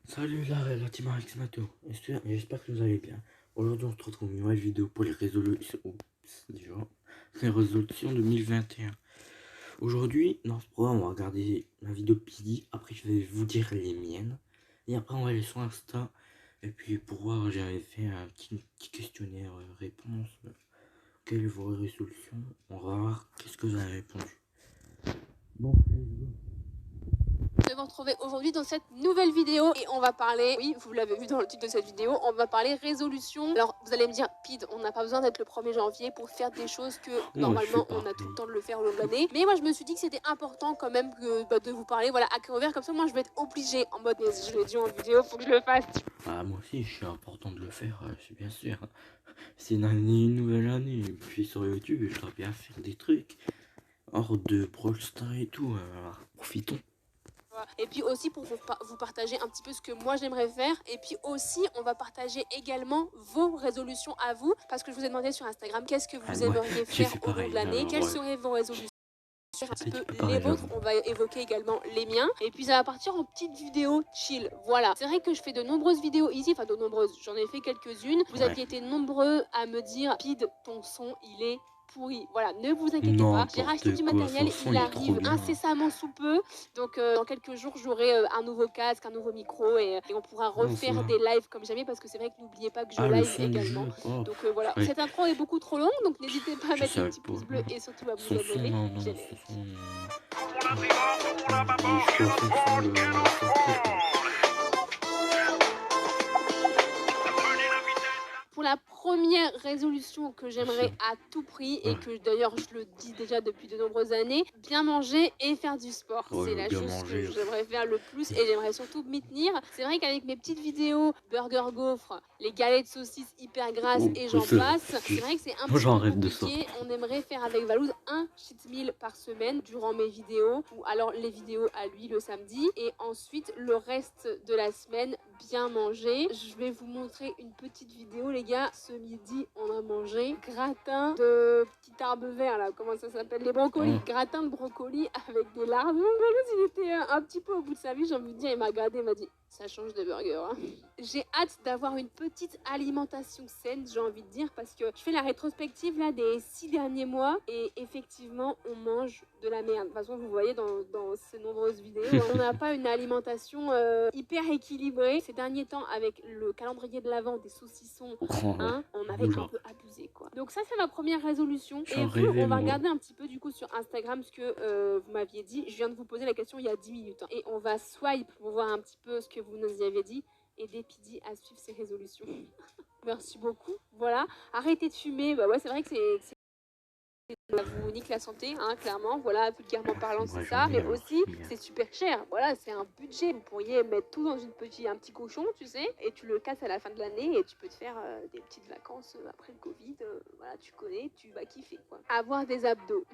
Salut la team Alex Mato, j'espère que vous allez bien. Aujourd'hui on se retrouve pour une nouvelle vidéo pour les résolutions, les résolutions 2021. Aujourd'hui, dans ce programme, on va regarder la vidéo de Pidi, après je vais vous dire les miennes, et après on va aller sur Insta, et puis pour voir, j'avais fait un petit questionnaire réponse, quelles sont vos résolutions, on va voir qu'est-ce que vous avez répondu. Bon, let's go. De vous retrouver aujourd'hui dans cette nouvelle vidéo et on va parler, oui vous l'avez vu dans le titre de cette vidéo, on va parler résolution. Alors vous allez me dire, Pid, on n'a pas besoin d'être le 1er janvier pour faire des choses que normalement on a tout le temps de le faire au long de l'année, mais moi je me suis dit que c'était important quand même de vous parler, voilà, à cœur ouvert, comme ça moi je vais être obligée en mode, mais je l'ai dit en vidéo, faut que je le fasse. Ah, moi aussi je suis important de le faire, c'est bien sûr. C'est une nouvelle année, je suis sur YouTube et je dois bien faire des trucs hors de Brawl Stars et tout, profitons. Et puis aussi pour vous partager un petit peu ce que moi j'aimerais faire. Et puis aussi on va partager également vos résolutions à vous, parce que je vous ai demandé sur Instagram qu'est-ce que vous aimeriez faire au long de l'année, quelles seraient vos résolutions, un petit peu les vôtres. On va évoquer également les miens, et puis ça va partir en petites vidéos chill. Voilà, c'est vrai que je fais de nombreuses vidéos ici, enfin de nombreuses, j'en ai fait quelques-unes. Vous aviez été nombreux à me dire, Pid, ton son il est pourri. Voilà, ne vous inquiétez pas, j'ai racheté du matériel, il arrive incessamment sous peu, donc dans quelques jours j'aurai un nouveau casque, un nouveau micro, et on pourra refaire des lives comme jamais, parce que c'est vrai que n'oubliez pas que je live également. Donc voilà, cette intro est beaucoup trop longue, donc n'hésitez pas à mettre un petit pouce bleu et surtout à vous abonner. Pour la première résolution que j'aimerais à tout prix, et que d'ailleurs je le dis déjà depuis de nombreuses années, bien manger et faire du sport. C'est la chose que j'aimerais faire le plus, et j'aimerais surtout m'y tenir. C'est vrai qu'avec mes petites vidéos burger gaufre, les galettes saucisses hyper grasses et j'en passe, c'est vrai que c'est un petit peu compliqué. On aimerait faire avec Valouz un cheat meal par semaine durant mes vidéos, ou alors les vidéos à lui le samedi, et ensuite le reste de la semaine bien manger. Je vais vous montrer une petite vidéo, les gars. Ce midi on a mangé gratin de petits arbres verts là, comment ça s'appelle, les brocolis, gratin de brocoli avec des larmes. Valouz il était un petit peu au bout de sa vie, j'ai envie de dire. Il m'a regardé, il m'a dit ça change de burger, hein. J'ai hâte d'avoir une petite alimentation saine, j'ai envie de dire, parce que je fais la rétrospective là des 6 derniers mois, et effectivement on mange de la merde. De toute façon vous voyez dans ces nombreuses vidéos, on n'a pas une alimentation hyper équilibrée. Ces derniers temps, avec le calendrier de l'Avent des saucissons, hein, on avait un peu abusé quoi. Donc ça c'est ma première résolution. Et puis on va regarder un petit peu du coup sur Instagram ce que vous m'aviez dit. Je viens de vous poser la question il y a 10 minutes, hein. Et on va swipe pour voir un petit peu ce que vous nous y avez dit, aider Pidi à suivre ses résolutions. Merci beaucoup. Voilà, arrêtez de fumer. Bah ouais, c'est vrai que ça vous nique la santé, hein, clairement. Voilà, vulgairement parlant, c'est ça. Mais aussi, c'est super cher. Voilà, c'est un budget. Vous pourriez mettre tout dans un petit cochon, tu sais, et tu le casses à la fin de l'année, et tu peux te faire des petites vacances après le Covid. Voilà, tu connais, tu vas kiffer, quoi. Avoir des abdos.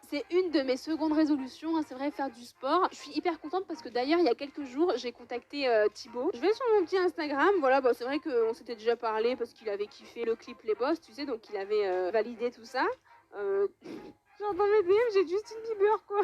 C'est une de mes secondes résolutions, hein, c'est vrai, faire du sport. Je suis hyper contente parce que d'ailleurs, il y a quelques jours, j'ai contacté Thibaut. Je vais sur mon petit Instagram, voilà, bah, c'est vrai qu'on s'était déjà parlé parce qu'il avait kiffé le clip Les Boss, tu sais, donc il avait validé tout ça. Genre dans mes DM, j'ai Justin Bieber, quoi.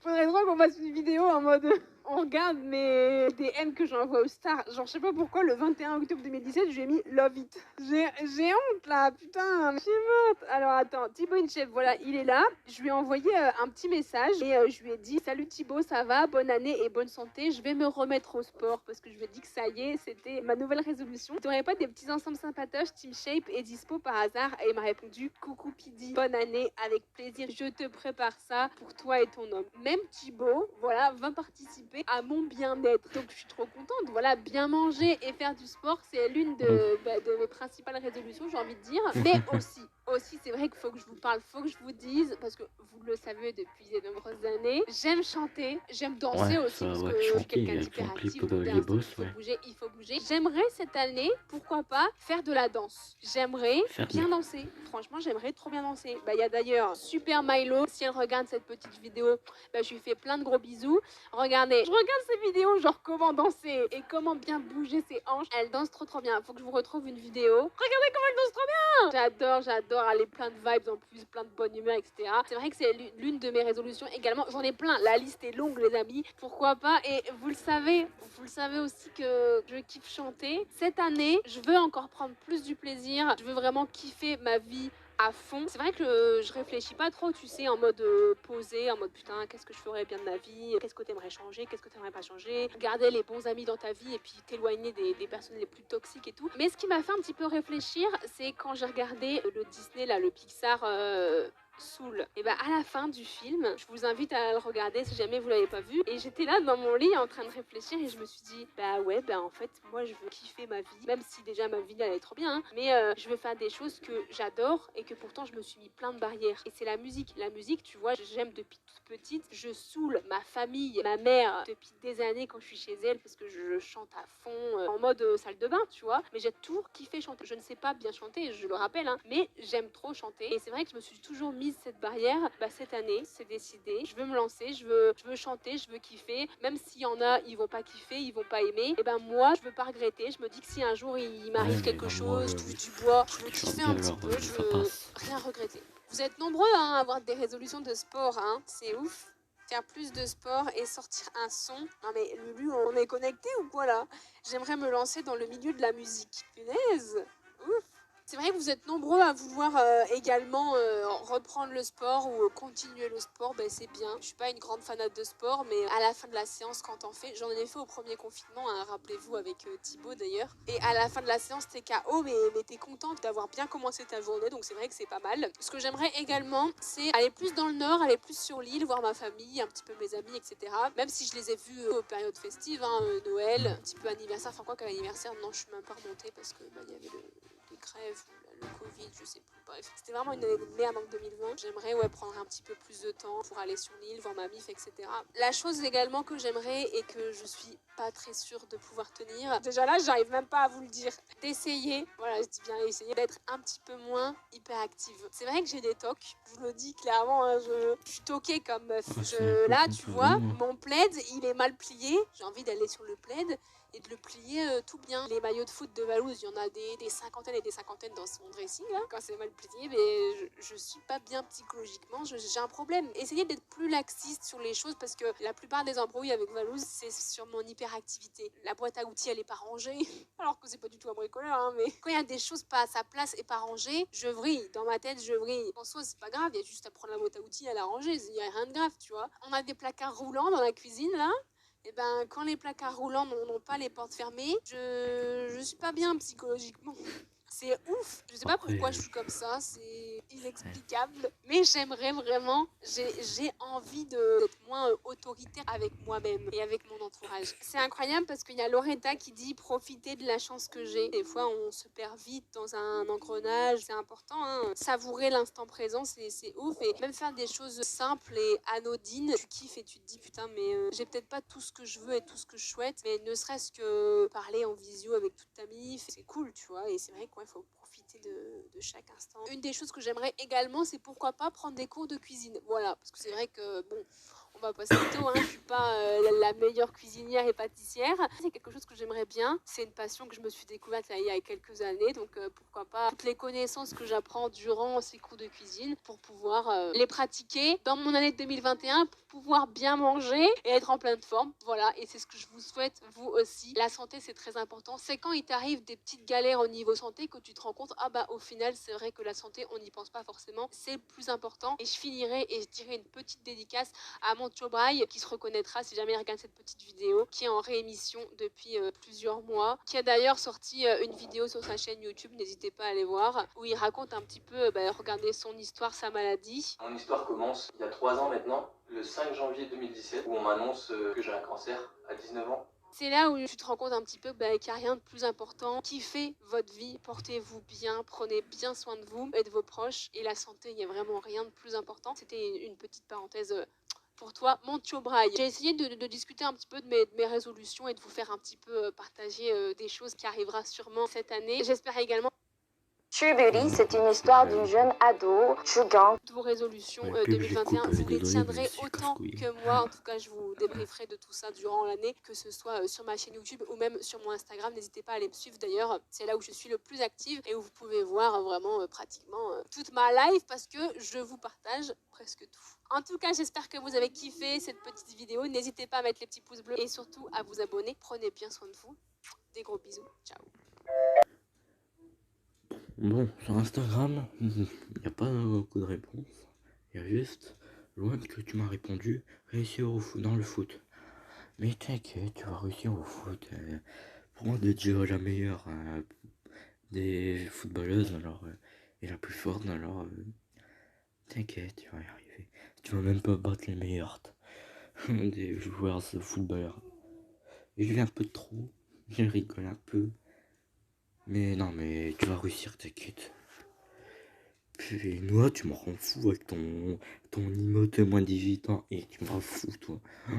Faudrait trop qu'on fasse une vidéo en mode on regarde mes DM que j'envoie aux stars. Genre, je sais pas pourquoi, le 21 octobre 2017, j'ai mis Love It. J'ai honte là, putain, je suis morte. Alors attends, Thibaut InShape, voilà, il est là. Je lui ai envoyé un petit message, et je lui ai dit salut Thibaut, ça va, bonne année et bonne santé. Je vais me remettre au sport parce que je lui ai dit que ça y est, c'était ma nouvelle résolution. T'aurais pas des petits ensembles sympatoches, Team Shape et dispo par hasard? Et il m'a répondu coucou Pidi, bonne année, avec plaisir, je te prépare ça pour toi et ton homme. Même Thibaut, voilà, va participer à mon bien-être. Donc je suis trop contente. Voilà, bien manger et faire du sport, c'est l'une de mes principales résolutions, j'ai envie de dire. Mais aussi c'est vrai qu'il faut que je vous parle, faut que je vous dise, parce que vous le savez depuis de nombreuses années, j'aime chanter, j'aime danser aussi, parce que je suis quelqu'un d'hyper actif. Il faut bouger. J'aimerais cette année, pourquoi pas, faire de la danse. J'aimerais bien danser. Franchement, j'aimerais trop bien danser. Bah, il y a d'ailleurs Super Milo, si elle regarde cette petite vidéo, bah, je lui fais plein de gros bisous. Regardez, je regarde ces vidéos, genre comment danser et comment bien bouger ses hanches. Elle danse trop bien. Faut que je vous retrouve une vidéo. Regardez comment elle danse trop bien. j'adore aller plein de vibes en plus, plein de bonne humeur, etc. C'est vrai que c'est l'une de mes résolutions également. J'en ai plein, la liste est longue les amis, pourquoi pas. Et vous le savez aussi que je kiffe chanter. Cette année, je veux encore prendre plus du plaisir, je veux vraiment kiffer ma vie à fond. C'est vrai que je réfléchis pas trop, tu sais, en mode posé, en mode putain, qu'est-ce que je ferais bien de ma vie, qu'est-ce que t'aimerais changer, qu'est-ce que t'aimerais pas changer, garder les bons amis dans ta vie et puis t'éloigner des personnes les plus toxiques et tout. Mais ce qui m'a fait un petit peu réfléchir, c'est quand j'ai regardé le Disney, là, le Pixar Soul. Et bah à la fin du film, je vous invite à le regarder si jamais vous l'avez pas vu. Et j'étais là dans mon lit en train de réfléchir et je me suis dit bah ouais bah en fait moi je veux kiffer ma vie, même si déjà ma vie elle est trop bien, hein, mais je veux faire des choses que j'adore et que pourtant je me suis mis plein de barrières. Et c'est la musique. La musique, tu vois, j'aime depuis toute petite. Je saoule ma famille, ma mère depuis des années quand je suis chez elle parce que je chante à fond en mode salle de bain, tu vois. Mais j'ai toujours kiffé chanter. Je ne sais pas bien chanter, je le rappelle, hein, mais j'aime trop chanter. Et c'est vrai que je me suis toujours mise cette barrière. Bah cette année, c'est décidé. Je veux me lancer, je veux chanter, je veux kiffer. Même s'il y en a, ils vont pas kiffer, ils vont pas aimer. Et ben moi, je veux pas regretter. Je me dis que si un jour il m'arrive quelque chose, touche du bois, je veux kiffer un petit peu, je veux rien regretter. Vous êtes nombreux hein, à avoir des résolutions de sport, hein. C'est ouf. Faire plus de sport et sortir un son. Non mais Lulu, on est connecté ou quoi là? J'aimerais me lancer dans le milieu de la musique. Punaise. Ouf. C'est vrai que vous êtes nombreux à vouloir également reprendre le sport ou continuer le sport, ben c'est bien. Je suis pas une grande fanate de sport, mais à la fin de la séance, quand t'en fais, j'en ai fait au premier confinement, hein, rappelez-vous, avec Thibaut d'ailleurs. Et à la fin de la séance, t'es KO, mais t'es contente d'avoir bien commencé ta journée, donc c'est vrai que c'est pas mal. Ce que j'aimerais également, c'est aller plus dans le nord, aller plus sur l'île, voir ma famille, un petit peu mes amis, etc. Même si je les ai vus aux périodes festives, hein, Noël, un petit peu anniversaire, enfin quoi qu'anniversaire, non, je suis même pas remontée parce que bah, y avait les crèves, le Covid, je sais plus. Bref, c'était vraiment une année de merde en 2020. J'aimerais prendre un petit peu plus de temps pour aller sur l'île, voir ma mif, etc. La chose également que j'aimerais et que je suis pas très sûre de pouvoir tenir, déjà là, j'arrive même pas à vous le dire, d'essayer, voilà, je dis bien essayer d'être un petit peu moins hyperactive. C'est vrai que j'ai des tocs, je vous le dis clairement, hein, je suis toquée comme meuf. Là, tu vois, mon plaid, il est mal plié. J'ai envie d'aller sur le plaid et de le plier tout bien. Les maillots de foot de Valouz, il y en a des cinquantaines et des cinquantaines dans son dressing là. Quand c'est mal plié, mais je suis pas bien psychologiquement, j'ai un problème. Essayez d'être plus laxiste sur les choses parce que la plupart des embrouilles avec Valouz, c'est sur mon hyperactivité. La boîte à outils, elle est pas rangée, alors que c'est pas du tout un bricoleur, hein, mais quand il y a des choses pas à sa place et pas rangées, je vrille. Dans ma tête, je vrille. En soi, c'est pas grave, il y a juste à prendre la boîte à outils, à la ranger, il y a rien de grave, tu vois. On a des placards roulants dans la cuisine là. Et ben, quand les placards roulants n'ont pas les portes fermées, je suis pas bien psychologiquement. C'est ouf. Je sais pas pourquoi je suis comme ça, c'est inexplicable. Mais j'aimerais vraiment, j'ai envie d'être moins autoritaire avec moi-même et avec mon entourage. C'est incroyable parce qu'il y a Loretta qui dit profiter de la chance que j'ai. Des fois, on se perd vite dans un engrenage. C'est important, hein. Savourer l'instant présent, c'est ouf. Et même faire des choses simples et anodines, tu kiffes et tu te dis putain, mais j'ai peut-être pas tout ce que je veux et tout ce que je souhaite, mais ne serait-ce que parler en visio avec toute ta mif, c'est cool, tu vois. Et c'est vrai qu'il faut profiter de chaque instant. Une des choses que j'aimerais également, c'est pourquoi pas prendre des cours de cuisine. Voilà, parce que c'est vrai que bon, on va pas se mytho, hein, je suis pas la meilleure cuisinière et pâtissière. C'est quelque chose que j'aimerais bien. C'est une passion que je me suis découverte là, il y a quelques années, donc pourquoi pas toutes les connaissances que j'apprends durant ces cours de cuisine pour pouvoir les pratiquer dans mon année 2021 pour pouvoir bien manger et être en pleine forme. Voilà, et c'est ce que je vous souhaite, vous aussi. La santé, c'est très important. C'est quand il t'arrive des petites galères au niveau santé que tu te rends compte, ah bah au final, c'est vrai que la santé, on n'y pense pas forcément. C'est le plus important. Et je finirai et je dirai une petite dédicace à mon Chobraï qui se reconnaîtra si jamais il regarde cette petite vidéo, qui est en réémission depuis plusieurs mois, qui a d'ailleurs sorti une vidéo sur sa chaîne YouTube, n'hésitez pas à aller voir, où il raconte un petit peu, regardez son histoire, sa maladie. Mon histoire commence il y a 3 ans maintenant, le 5 janvier 2017, où on m'annonce que j'ai un cancer à 19 ans. C'est là où tu te rends compte un petit peu qu'il n'y a rien de plus important. Kiffez votre vie, portez-vous bien, prenez bien soin de vous et de vos proches. Et la santé, il n'y a vraiment rien de plus important. C'était une petite parenthèse pour toi, mon Chobraï. J'ai essayé de discuter un petit peu de mes résolutions et de vous faire un petit peu partager des choses qui arrivera sûrement cette année. J'espère également True Beauty, c'est une histoire d'une jeune ado, True Gang. Vos résolutions Ouais, pub, 2021, j'écoute, vous les désolé, mais tiendrez c'est autant casse-couille. que moi. En tout cas, je vous débrieferai de tout ça durant l'année, que ce soit sur ma chaîne YouTube ou même sur mon Instagram. N'hésitez pas à aller me suivre d'ailleurs. C'est là où je suis le plus active et où vous pouvez voir vraiment pratiquement toute ma life parce que je vous partage presque tout. En tout cas, j'espère que vous avez kiffé cette petite vidéo. N'hésitez pas à mettre les petits pouces bleus et surtout à vous abonner. Prenez bien soin de vous. Des gros bisous. Ciao. Bon, sur Instagram, il n'y a pas beaucoup de réponses. Il y a juste, loin que tu m'as répondu, réussir dans le foot. Mais t'inquiète, tu vas réussir au foot. Pour moi, déjà la meilleure des footballeuses, alors, et la plus forte, alors, t'inquiète, tu vas y arriver. Tu vas même pas battre les meilleurs des joueurs de footballeurs. Et je vais un peu trop, je rigole un peu. Mais non, mais tu vas réussir, t'inquiète. Puis moi, tu me rends fou avec ton emote de moins 18 ans. Et tu me rends fou, toi. Oh,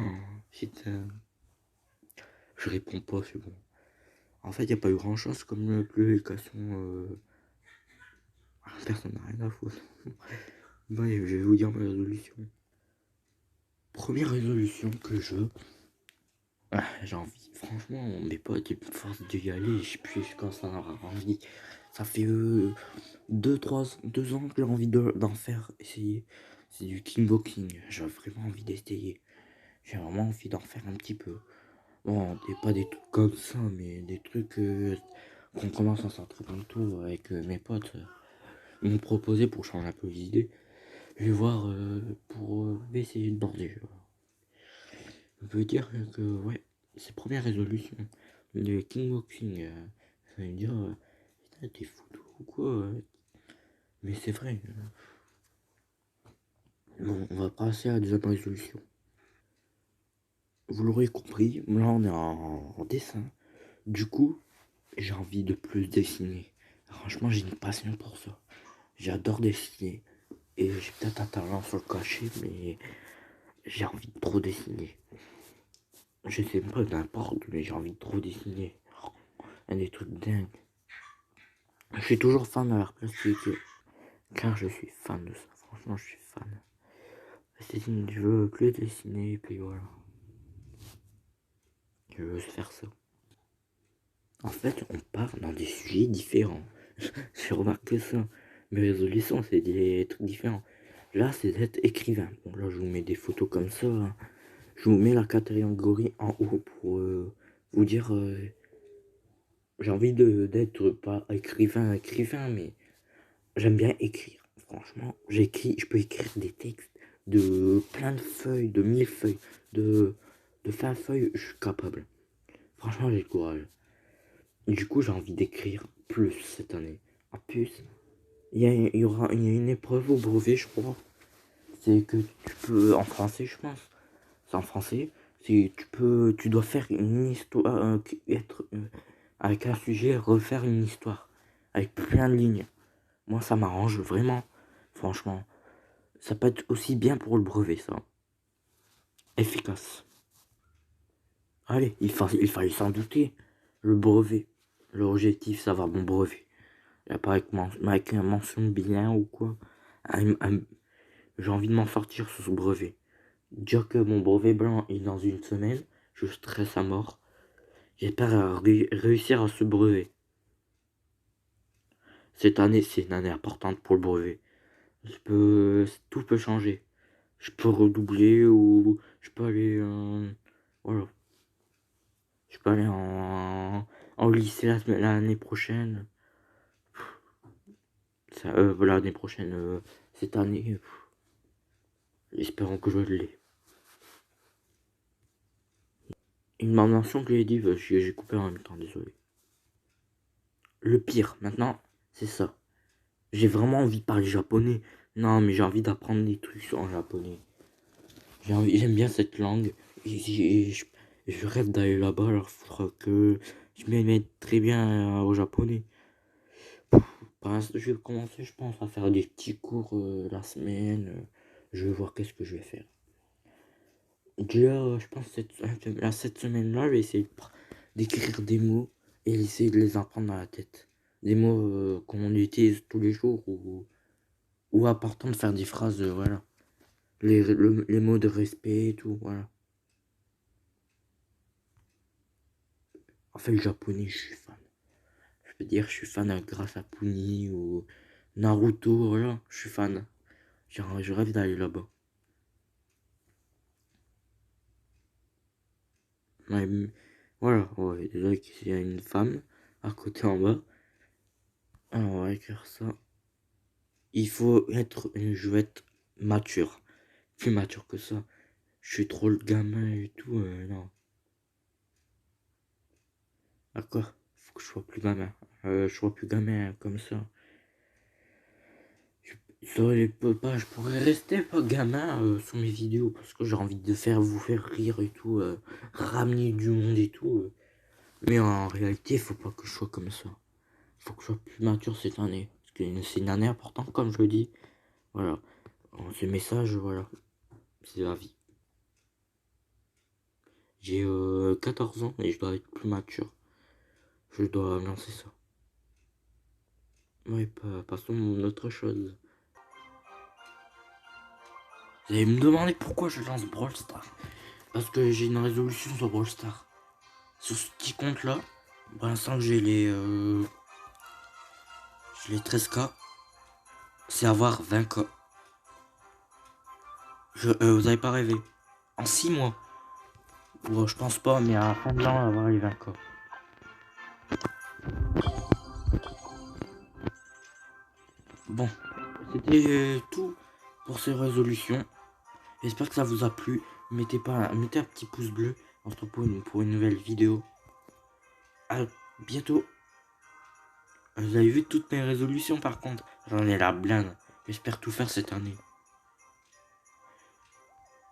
putain. Je réponds pas, c'est bon. En fait, y a pas eu grand chose comme publication. Personne n'a rien à foutre. Ouais, je vais vous dire ma résolution. Première résolution que je. Ah, j'ai envie. Franchement, mes potes, ils me forcent d'y aller. Je commence à en avoir envie. Ça fait 2 ans que j'ai envie d'en faire, essayer. C'est du kickboxing. J'ai vraiment envie d'essayer. J'ai vraiment envie d'en faire un petit peu. Bon, pas des trucs comme ça, mais des trucs qu'on commence à s'entraîner tôt avec mes potes. Ils m'ont proposé pour changer un peu les idées. Je vais voir pour essayer de border. Je veux dire que, ouais, c'est première résolution. Le kickboxing, ça veut dire, putain, t'es fou ou quoi mais c'est vrai. Bon, on va passer à la deuxième résolution. Vous l'aurez compris, là on est en dessin. Du coup, j'ai envie de plus dessiner. Franchement, j'ai une passion pour ça. J'adore dessiner. Et j'ai peut-être un talent sur le cachet, mais j'ai envie de trop dessiner. Je sais pas, n'importe, mais j'ai envie de trop dessiner. Il y a des trucs dingues. Je suis toujours fan de l'art plastique. Car je suis fan de ça. Franchement, je suis fan. Je veux plus dessiner, et puis voilà. Je veux faire ça. En fait, on part dans des sujets différents. J'ai remarqué ça. Mes résolutions, c'est des trucs différents. Là, c'est d'être écrivain. Bon, là, je vous mets des photos comme ça. Hein. Je vous mets la catégorie en haut pour vous dire. J'ai envie d'être pas écrivain, mais j'aime bien écrire. Franchement, je peux écrire des textes de plein de feuilles, de 1000 feuilles, de 20 feuilles, je suis capable. Franchement, j'ai le courage. Du coup, j'ai envie d'écrire plus cette année. En plus, il y a une épreuve au brevet, je crois. C'est que tu peux, en français, je pense. C'est en français. Tu dois faire une histoire, avec un sujet, refaire une histoire. Avec plein de lignes. Moi, ça m'arrange vraiment. Franchement, ça peut être aussi bien pour le brevet, ça. Efficace. Allez, il fallait s'en douter. Le brevet. L'objectif, ça va mon brevet. Il n'y a pas avec une mention bien ou quoi. J'ai envie de m'en sortir sur ce brevet. Dire que mon brevet blanc est dans une semaine, je stresse à mort. J'espère réussir à ce brevet. Cette année, c'est une année importante pour le brevet. Tout peut changer. Je peux redoubler ou je peux aller voilà. Je peux aller en lycée l'année prochaine. L'année prochaine, cette année. Espérons que je l'ai. Une mention que j'ai dit, j'ai coupé en même temps, désolé. Le pire, maintenant, c'est ça. J'ai vraiment envie de parler japonais. Non, mais j'ai envie d'apprendre des trucs en japonais. J'aime bien cette langue. Et je rêve d'aller là-bas, alors il faudra que je m'y mette très bien au japonais. Je vais commencer, je pense, à faire des petits cours la semaine. Je vais voir qu'est-ce que je vais faire. Déjà, je pense cette semaine-là, je vais essayer d'écrire des mots et essayer de les apprendre dans la tête. des mots qu'on utilise tous les jours ou important de faire des phrases, voilà. Les mots de respect et tout, voilà. En fait, le japonais, je suis fan. Je peux dire, je suis fan grâce à Puni ou Naruto, voilà, je suis fan. Genre, je rêve d'aller là-bas. Ouais, voilà, ouais, déjà qu'il y a une femme à côté en bas. Alors, on va écrire ça. Il faut être une jouette mature. Plus mature que ça. Je suis trop le gamin et tout, non. D'accord, faut que je sois plus gamin. Je sois plus gamin comme ça. Je pourrais rester pas gamin sur mes vidéos parce que j'ai envie de vous faire rire et tout, ramener du monde et tout. Mais en réalité, faut pas que je sois comme ça. Faut que je sois plus mature cette année. Parce que c'est une année importante, comme je le dis. Voilà. Ce message, voilà. C'est la vie. J'ai 14 ans et je dois être plus mature. Je dois lancer ça. Ouais, passons à autre chose. Vous allez me demander pourquoi je lance Brawl Stars. Parce que j'ai une résolution sur Brawl Stars. Sur ce petit compte là, pour l'instant j'ai les 13K. C'est avoir 20K. Vous avez pas rêvé. En 6 mois. Bon, je pense pas, mais à la fin de l'an, avoir les 20K. Bon, c'était tout pour ces résolutions. J'espère que ça vous a plu. Mettez un petit pouce bleu. On se retrouve pour une nouvelle vidéo. À bientôt. Vous avez vu toutes mes résolutions par contre. J'en ai la blinde. J'espère tout faire cette année.